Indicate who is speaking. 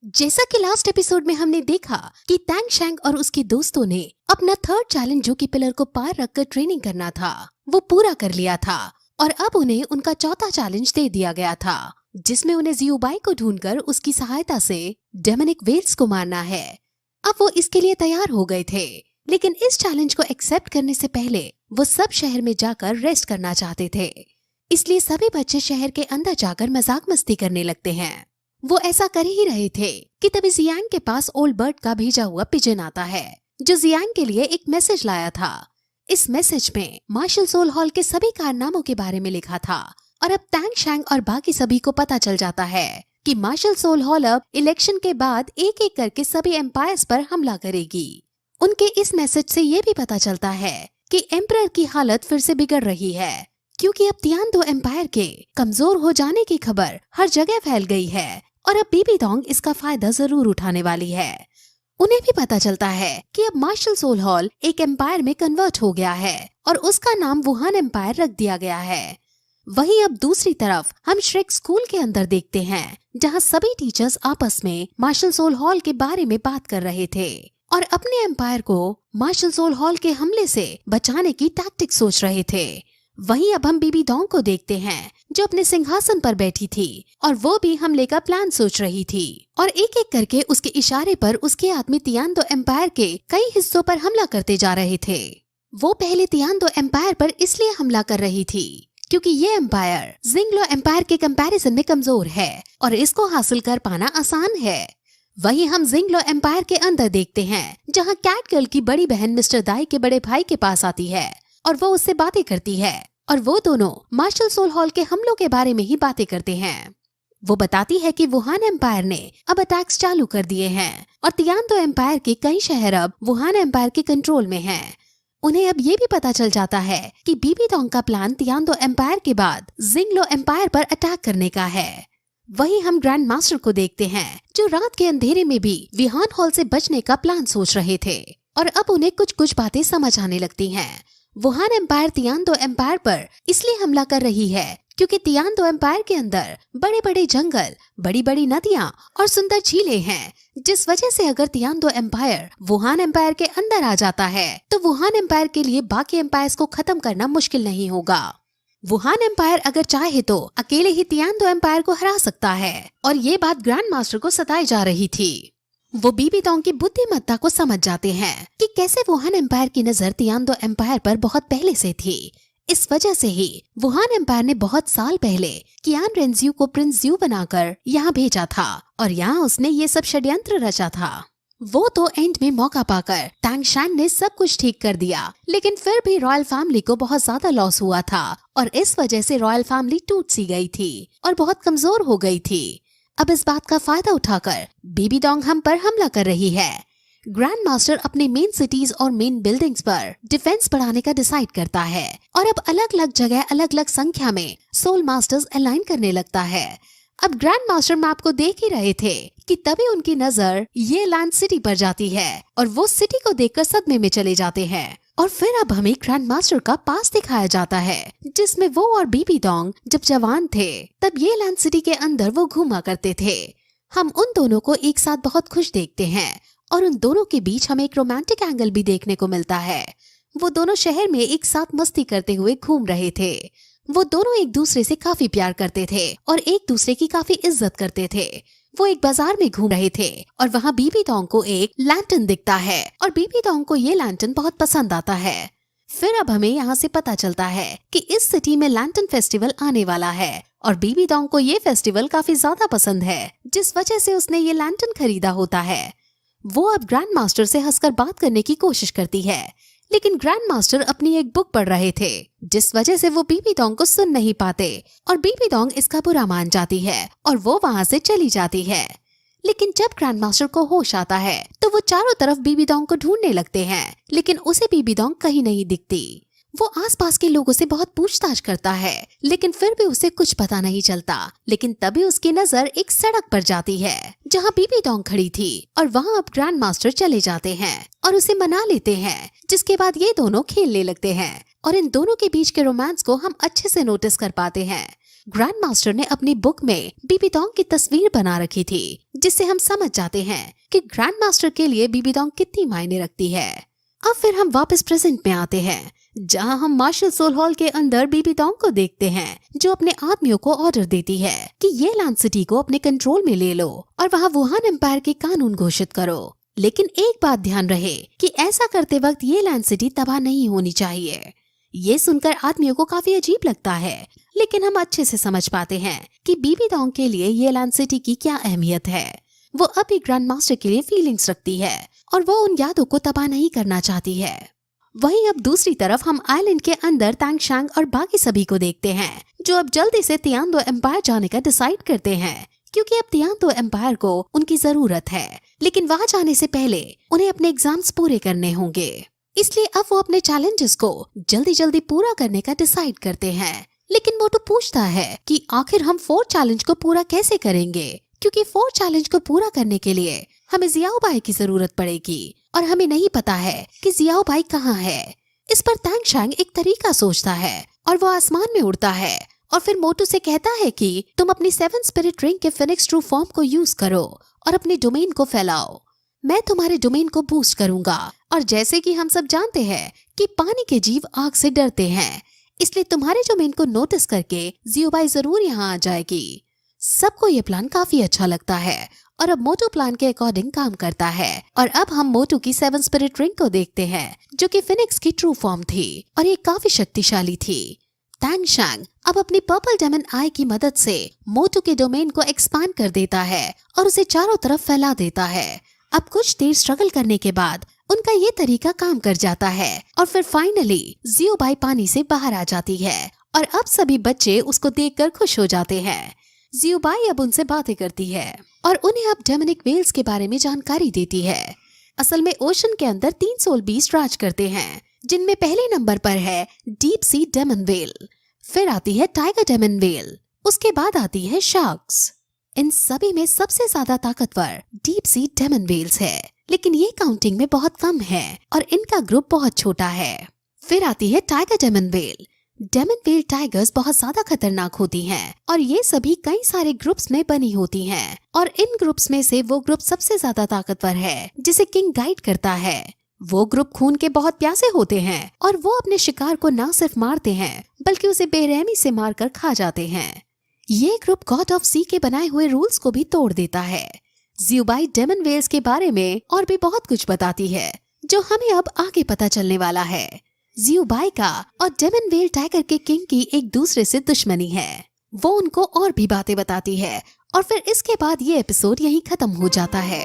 Speaker 1: जैसा कि last episode में हमने देखा कि टैंग शैंग और उसके दोस्तों ने अपना थर्ड चैलेंज जो कि पिलर को पार रखकर ट्रेनिंग करना था वो पूरा कर लिया था और अब उन्हें उनका चौथा चैलेंज दे दिया गया था जिसमें उन्हें जियोबाई को ढूंढकर उसकी सहायता से डेमोनिक वेल्स को मारना है। अब वो इसके लिए तैयार हो गए थे, लेकिन इस चैलेंज को एक्सेप्ट करने से पहले वो सब शहर में जाकर रेस्ट करना चाहते थे। इसलिए सभी बच्चे शहर के अंदर जाकर मजाक मस्ती करने लगते हैं। वो ऐसा कर ही रहे थे कि तभी जियांग के पास ओल्ड बर्ड का भेजा हुआ पिजन आता है जो जियांग के लिए एक मैसेज लाया था। इस मैसेज में मार्शल सोल हॉल के सभी कारनामों के बारे में लिखा था और अब टैंग शैंग और बाकी सभी को पता चल जाता है कि मार्शल सोल हॉल अब इलेक्शन के बाद एक एक करके सभी एम्पायर्स पर हमला करेगी। उनके इस मैसेज से ये भी पता चलता है कि एम्परर की हालत फिर से बिगड़ रही है क्योंकि अब तियानडो एम्पायर के कमजोर हो जाने की खबर हर जगह फैल गई है और अब बीबीडोंग इसका फायदा जरूर उठाने वाली है। उन्हें भी पता चलता है कि अब मार्शल सोल हॉल एक एम्पायर में कन्वर्ट हो गया है और उसका नाम वुहान एम्पायर रख दिया गया है। वहीं अब दूसरी तरफ हम श्रेक स्कूल के अंदर देखते हैं जहां सभी टीचर्स आपस में मार्शल सोल हॉल के बारे में बात कर रहे थे और अपने एम्पायर को मार्शल सोल हॉल के हमले से बचाने की टैक्टिक सोच रहे थे। वहीं अब हम बीबीडोंग को देखते हैं जो अपने सिंहासन पर बैठी थी और वो भी हमले का प्लान सोच रही थी और एक एक करके उसके इशारे पर उसके आदमी तियानडो एम्पायर के कई हिस्सों पर हमला करते जा रहे थे। वो पहले तियानडो एम्पायर पर इसलिए हमला कर रही थी क्योंकि ये एम्पायर जिंगलो एम्पायर के कंपैरिजन में कमजोर है और इसको हासिल कर पाना आसान है। वहीं हम जिंगलो एम्पायर के अंदर देखते हैं जहाँ कैट गर्ल की बड़ी बहन मिस्टर दाई के बड़े भाई के पास आती है और वो उससे बातें करती है और वो दोनों मार्शल सोल हॉल के हमलों के बारे में ही बातें करते हैं। वो बताती है कि वुहान एम्पायर ने अब अटैक्स चालू कर दिए हैं और तियानडो एम्पायर के कई शहर अब वुहान एम्पायर के कंट्रोल में हैं। उन्हें अब ये भी पता चल जाता है कि बीबीडोंग का प्लान तियानडो एम्पायर के बाद जिंगलो एम्पायर पर अटैक करने का है। वहीं हम ग्रैंड मास्टर को देखते हैं जो रात के अंधेरे में भी वुहान हॉल से बचने का प्लान सोच रहे थे और अब उन्हें कुछ कुछ बातें समझ आने लगती हैं। वुहान एम्पायर तियानडो एम्पायर पर इसलिए हमला कर रही है क्योंकि तियानडो एम्पायर के अंदर बड़े बड़े जंगल, बड़ी बड़ी नदियां और सुंदर झीलें हैं, जिस वजह से अगर तियानडो एम्पायर वुहान एम्पायर के अंदर आ जाता है तो वुहान एम्पायर के लिए बाकी एम्पायर्स को खत्म करना मुश्किल नहीं होगा। वुहान एम्पायर अगर चाहे तो अकेले ही तियानडो एम्पायर को हरा सकता है और ये बात ग्रैंड मास्टर को सताई जा रही थी। वो बीबीडोंग की बुद्धिमत्ता को समझ जाते हैं कि कैसे वुहान एम्पायर की नजर तियानडो एम्पायर पर बहुत पहले से थी। इस वजह से ही वुहान एम्पायर ने बहुत साल पहले कियान रेंजियो को प्रिंस जियो बनाकर यहाँ भेजा था और यहाँ उसने ये सब षड्यंत्र रचा था। वो तो एंड में मौका पाकर टैंग शैंग ने सब कुछ ठीक कर दिया, लेकिन फिर भी रॉयल फैमिली को बहुत ज्यादा लॉस हुआ था और इस वजह से रॉयल फैमिली टूट सी गई थी और बहुत कमजोर हो गई थी। अब इस बात का फायदा उठाकर बीबीडोंग हम पर हमला कर रही है। ग्रैंड मास्टर अपने मेन सिटीज और मेन बिल्डिंग्स पर डिफेंस बढ़ाने का डिसाइड करता है और अब अलग अलग जगह अलग अलग संख्या में सोल मास्टर्स अलाइन करने लगता है। अब ग्रैंड मास्टर मैप को देख ही रहे थे कि तभी उनकी नजर ये लैंड सिटी पर जाती है और वो सिटी को देखकर सदमे में चले जाते हैं और फिर अब हमें ग्रैंड मास्टर का पास दिखाया जाता है जिसमें वो और बीबीडोंग जब जवान थे तब ये लैंड सिटी के अंदर वो घूमा करते थे। हम उन दोनों को एक साथ बहुत खुश देखते हैं और उन दोनों के बीच हमें एक रोमांटिक एंगल भी देखने को मिलता है। वो दोनों शहर में एक साथ मस्ती करते हुए घूम रहे थे। वो दोनों एक दूसरे से काफी प्यार करते थे और एक दूसरे की काफी इज्जत करते थे। वो एक बाजार में घूम रहे थे और वहाँ बीबीडोंग को एक लैंटर्न दिखता है और बीबीडोंग को ये लैंटर्न बहुत पसंद आता है। फिर अब हमें यहाँ से पता चलता है कि इस सिटी में लैंटर्न फेस्टिवल आने वाला है और बीबीडोंग को ये फेस्टिवल काफी ज्यादा पसंद है, जिस वजह से उसने ये लैंटर्न खरीदा होता है। वो अब ग्रैंड मास्टर से हंसकर बात करने की कोशिश करती है, लेकिन ग्रैंड मास्टर अपनी एक बुक पढ़ रहे थे, जिस वजह से वो बीबीडोंग को सुन नहीं पाते और बीबीडोंग इसका बुरा मान जाती है और वो वहाँ से चली जाती है। लेकिन जब ग्रैंड मास्टर को होश आता है तो वो चारों तरफ बीबीडोंग को ढूंढने लगते हैं, लेकिन उसे बीबीडोंग कहीं नहीं दिखती। वो आसपास के लोगों से बहुत पूछताछ करता है, लेकिन फिर भी उसे कुछ पता नहीं चलता। लेकिन तभी उसकी नजर एक सड़क पर जाती है जहाँ बीबीडोंग खड़ी थी और वहाँ अब ग्रैंड मास्टर चले जाते हैं और उसे मना लेते हैं, जिसके बाद ये दोनों खेलने लगते हैं और इन दोनों के बीच के रोमांस को हम अच्छे से नोटिस कर पाते हैं। ग्रैंड मास्टर ने अपनी बुक में बीबीडोंग की तस्वीर बना रखी थी, जिससे हम समझ जाते हैं कि ग्रैंड मास्टर के लिए बीबीडोंग कितनी मायने रखती है। अब फिर हम वापस प्रेजेंट में आते हैं, जहां हम मार्शल सोल हॉल के अंदर बीबीडोंग को देखते हैं, जो अपने आदमियों को ऑर्डर देती है कि ये लैंड सिटी को अपने कंट्रोल में ले लो और वहां वुहान एम्पायर के कानून घोषित करो। लेकिन एक बात ध्यान रहे कि ऐसा करते वक्त ये लैंड सिटी तबाह नहीं होनी चाहिए। ये सुनकर आदमियों को काफी अजीब लगता है, लेकिन हम अच्छे से समझ पाते हैं कि बीबीडोंग के लिए ये लैंड सिटी की क्या अहमियत है। वो अभी ग्रैंड मास्टर के लिए फीलिंग्स रखती है और वो उन यादों को तबाह नहीं करना चाहती है। वहीं अब दूसरी तरफ हम आइलैंड के अंदर तांग शैंग और बाकी सभी को देखते हैं, जो अब जल्दी से तियानदो एम्पायर जाने का डिसाइड करते हैं, क्योंकि अब तियानदो एम्पायर को उनकी जरूरत है। लेकिन वहाँ जाने से पहले उन्हें अपने एग्जाम्स पूरे करने होंगे, इसलिए अब वो अपने चैलेंजेस को जल्दी जल्दी पूरा करने का डिसाइड करते हैं। लेकिन मोटू पूछता है कि आखिर हम 4 चैलेंज को पूरा कैसे करेंगे, क्योंकि 4 चैलेंज को पूरा करने के लिए हमें जियाओ भाई की जरूरत पड़ेगी और हमें नहीं पता है कि जियाओ भाई कहाँ है। इस पर तांग शैंग एक तरीका सोचता है और वो आसमान में उड़ता है और फिर मोटू से कहता है कि तुम अपनी 7 स्पिरिट रिंग के फिनिक्स ट्रू फॉर्म को यूज करो और अपने डोमेन को फैलाओ। मैं तुम्हारे डोमेन को बूस्ट करूंगा, और जैसे कि हम सब जानते हैं कि पानी के जीव आग से डरते हैं, इसलिए तुम्हारे डोमेन को नोटिस करके जियो भाई जरूर यहाँ आ जाएगी। सबको ये प्लान काफी अच्छा लगता है और अब मोटू प्लान के अकॉर्डिंग काम करता है। और अब हम मोटू की 7 स्पिरिट रिंग को देखते हैं, जो कि फिनिक्स की ट्रू फॉर्म थी और ये काफी शक्तिशाली थी। तांग शैंग अब अपनी पर्पल डेमन आई की मदद से मोटू के डोमेन को एक्सपांड कर देता है और उसे चारों तरफ फैला देता है। अब कुछ देर स्ट्रगल करने के बाद उनका ये तरीका काम कर जाता है और फिर फाइनली जियो बाई पानी से बाहर आ जाती है और अब सभी बच्चे उसको देखकर खुश हो जाते हैं। जियो बाई अब उनसे बातें करती है और उन्हें अब डेमोनिक वेल्स के बारे में जानकारी देती है। असल में ओशन के अंदर 3 सोल बीस्ट राज करते हैं, जिनमें पहले नंबर पर है डीप सी डेमन वेल, फिर आती है टाइगर डेमन वेल, उसके बाद आती है शार्क्स। इन सभी में सबसे ज्यादा ताकतवर डीप सी डेमन वेल्स है, लेकिन ये काउंटिंग में बहुत कम है और इनका ग्रुप बहुत छोटा है। फिर आती है tiger demon well. Demon well tigers बहुत ज्यादा खतरनाक होती हैं और ये सभी कई सारे ग्रुप्स में बनी होती हैं, और इन ग्रुप्स में से वो ग्रुप सबसे ज्यादा ताकतवर है जिसे किंग गाइड करता है। वो ग्रुप खून के बहुत प्यासे होते हैं और वो अपने शिकार को न सिर्फ मारते हैं बल्कि उसे बेरहमी से मारकर खा जाते हैं। ये ग्रुप गॉड ऑफ सी के बनाए हुए रूल्स को भी तोड़ देता है। जियो बाई डेमन वेल्स के बारे में और भी बहुत कुछ बताती है, जो हमें अब आगे पता चलने वाला है। जियो बाई का और डेमन वेल टाइगर के किंग की एक दूसरे से दुश्मनी है। वो उनको और भी बातें बताती है और फिर इसके बाद ये एपिसोड यहीं खत्म हो जाता है।